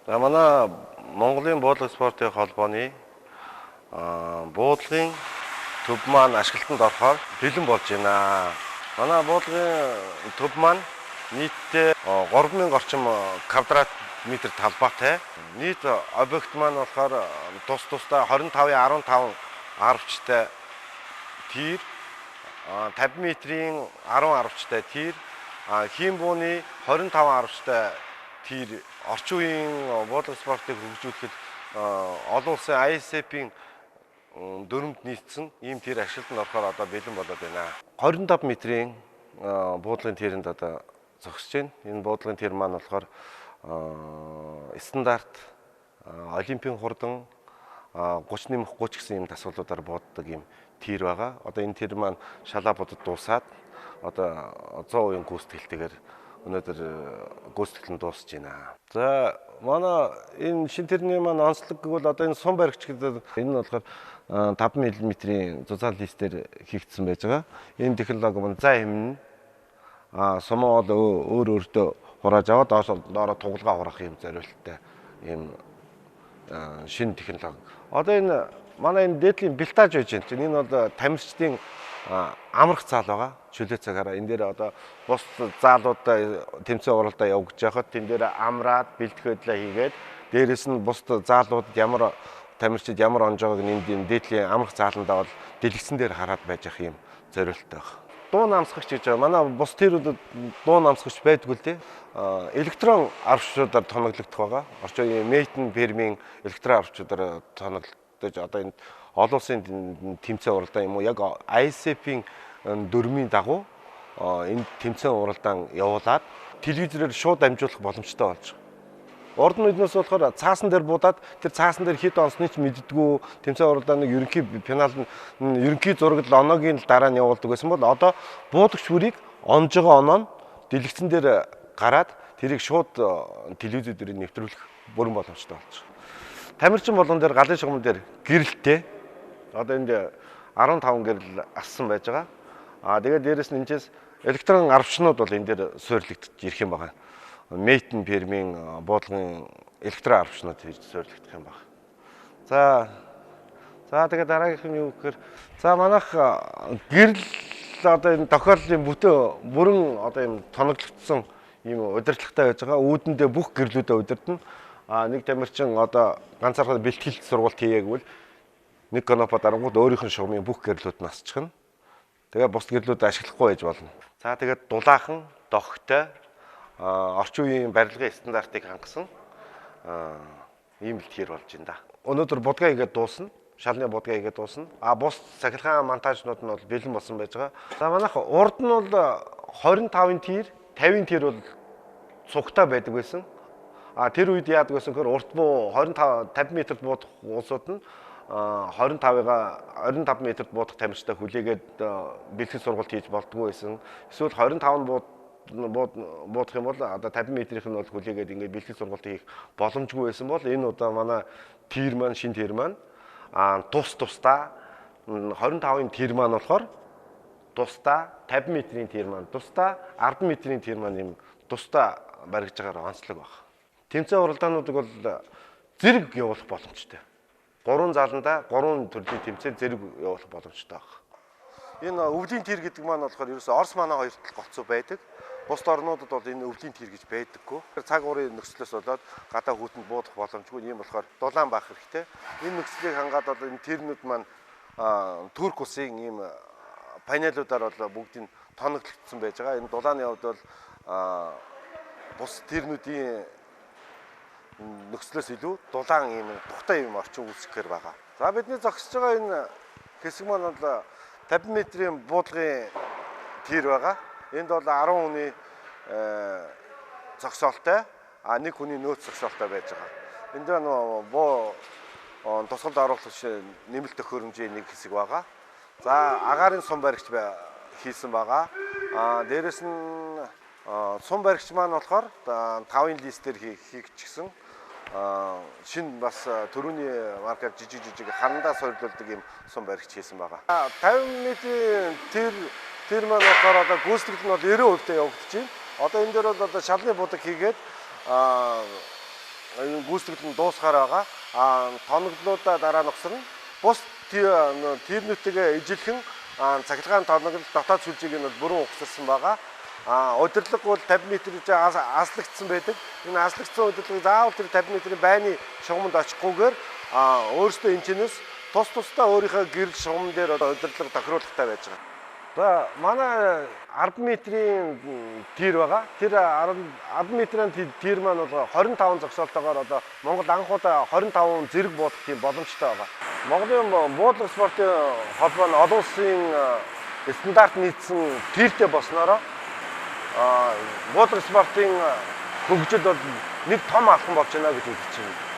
За манай Монголын буудлын спортын холбооны буудлын төв маань ашиглалтанд орохоор бэлэн болж байна. Манай буудлын төв маань нийтдээ 3000 орчим квадрат метр талбайтай. Нийт объект маань болохоор тусдаа 25-15 арвчтай тир, 50 метрийн 10 арвчтай тир, хийм бууны 25 арвчтай тир орчин үеийн буудлын спортыг хөгжүүлэхэд олон улсын ISF-ийн дөрөмд нийцсэн ийм тир ашиглалтанд орохоор одоо бэлэн болоод байна. 25 метрийн буудлын тирэнд одоо зогсож байна. Энэ буудлын тир маань болохоор стандарт олимпийн хурдан 30-30 гэсэн ийм тасгалуудаар бууддаг ийм тир байгаа. Одоо энэ тир маань шалаа бодод дуусаад одоо 100% гүйцэтгэлтэйгээр өнөөдөр гүйцэтгэл нь дуусж байна. За манай энэ шин тэрний маань онцлог гэвэл одоо энэ сум баригч гэдэг энэ нь болохоор 5 мм-ийн зузаан листээр хийгдсэн байж байгаа. Энэ технологи маань зай хэмнэн сумаа бол өөртөө хурааж аваад доороо тугалгаа хураах юм зориулттай ийм шинэ технологи. Одоо энэ манай энэ дээдлийн бэлтааж байж байна. Энэ бол тамирчдын амрах заал байгаа. Чөлөө цагаараа энэ дээр одоо бус заалуудаа тэмцээн уралдаа явуулж яхад тэн дээр амраад бэлтгэхөдлөө хийгээд дээрэс нь бус заалуудад ямар тамирчид ямар онж байгааг энэ дээдлийн амрах зааландаа бол дэлгэцэн дээр хараад байж ах юм зориулттай байна. Дуу намсгагч гэж байгаа. Манай бус тэрүүдэд дуу намсгагч байдгүй л дээ. Электрон арвчуудаар тоноглогдох байгаа. Орчин үеийн Мейтен фирмийн электрон арвчуудаар тоноглогдож одоо энэ олон улсын тэмцээн уралдаан юм уу яг ISF-ийн дөрмийн дагуу энэ тэмцээн уралдаан явуулаад телевизээр шууд дамжуулах боломжтой болж байгаа. Урд нь эднээс болохоор цаасан дээр буудаад тэр цаасан дээр хэд онцны ч мэддэггүй тэмцээн уралдааны ерөнхий финал нь ерөнхий зурагт л оногийн дараа нь явуулдаг байсан бол одоо буудагч бүрийг онж байгаа оноо нь дэлгэцэн дээр гараад тэрийг шууд телевизээр дээр нэвтрүүлэх бүрэн боломжтой болж байгаа. Тамирчин болгон дээр галын шугам дээр гэрэлтэй одоо энд 15 гэрэл ассан байж байгаа. Тэгээд дээрэс нь энэчээс электрон арвчнууд бол энэ дээр суйрлагдаж ирэх юм байна. Мейтен фирмийн буудлын электрон арвчнууд хийж суйрлагдах юм байна. За тэгээд дараагийнх нь юу гэхээр манайх гэрэл одоо энэ тохиолдлын бүрэн одоо юм тоноглогдсон ийм удирдлагатай байж байгаа. Үүдэндээ бүх гэрлүүдээ удирдна. Нэг тамирчин одоо ганцаархан бэлтгэлт сургалт хийгээгүй бол нэг канопа дарангууд өөрийнх нь шугамын бүх гэрлүүд нь асчихна. Тэгээ бус гэрлүүд ашиглахгүй байж болно. За тэгээд дулаахан, догтой орчин үеийн барилгын стандартыг хангасан ийм л тир болж байна да. Өнөөдөр будгаа хийгээд дуусна. Шалны будгаа хийгээд дуусна. Бус сахилгаан монтажнууд нь бол бэлэн болсон байж байгаа. За манайх урд нь бол 25-ын тир, 50-ын тир бол цугтай байдаг байсан. Тэр үед яадаг байсан гэхээр урт буу 25 50 метрт буудах улсууд нь 25 метрт буудах тамирчтай хүлээгээд бэлтгэл сургалт хийж болдгоо байсан. Эсвэл 25 буудах юм бол одоо 50 метрийнх нь бол хүлээгээд ингээд бэлтгэл сургалт хийх боломжгүй байсан бол энэ удаа манай тир маань шин тир маань тусдаа 25-ын тир маань болохоор тусдаа 50 метрийн тир маань тусдаа 10 метрийн тир маань юм тусдаа баригж байгаагаар онцлог байна. Тэмцээн уралдаануудыг бол зэрэг явуулах боломжтой. 3 зааланда 3 төрлийн тэмцээн зэрэг явуулах боломжтой байна. Энэ өвлийн тир гэдэг маань болохоор ерөөсөө Орос манай хоёр тал голцоо байдаг. Бусад орнуудад бол энэ өвлийн тир гэж байдаггүй. Цаг уурын нөхцлөөс болоод гадаа хүүтэнд буудах боломжгүй. Ийм болохоор дулаан баах хэрэгтэй. Энэ нөхцөлийг хангаад бол энэ тирнүүд маань Турк улсын ийм панелуудаар бол бүгдийг тоноглогдсон байж байгаа. Энэ дулааны явд бол бус тирнүүдийн нөхцлөөс илүү дулаан ийм тухтай юм орчин үүсгэхээр байгаа. За бидний зогсож байгаа энэ хэсэг маань бол 50 метрийн буудлагын тир байгаа. Энд бол 10 хүний зогсоолтой, нэг хүний нөөц зогсоолтой байж байгаа. Энд буу тусгалд оруулагч нэмэлт төхөөрөмжийн нэг хэсэг байгаа. За агаарын сум баригч хийсэн байгаа. Дээрэс нь сум баригч маань болохоор 5-ын листээр хийгдчихсэн. Шинэ бас төрөний маркер жижиг ханандаа сорилуулдаг юм сум баригч хийсэн байгаа. 50 метрийн тэр маань болохоор одоо гүйцэтгэл нь бол 90% явагдаж байна. Одоо энэ дээр бол одоо шалны будаг хийгээд гүйцэтгэл нь дуусгаар байгаа. Тоноглолуудаа дараа нөхсөрнө. Бус тирнүүдтэйгээ ижилхэн цахилгаан тоноглол дотоод сүлжээг нь бүрэн ухсарсан байгаа. Удирлаг бол 50 м-ж аслагдсан байдаг. Энэ аслагдсан удирдлага заавал тэр 50 м-ийн байрны шугамд очихгүйгээр өөрсдөө энэчнээс тусдаа өөрийнхөө гэрэл шугам дээр удирдлага тохируулахтай байж байгаа. За манай 10 м-ийн тир байгаа. Тэр 10 м-ийн тир маань бол 25 зогсоолтойгоор одоо Монгол анхудаа 25 зэрэг буудах тийм боломжтой байгаа. Монголын буудлага спортын холбоо нь олон улсын стандарт нийцсэн тиртэй болсноороо буудлага спортын хөгжил бол нэг том алхам болж байна гэж үзэж байна.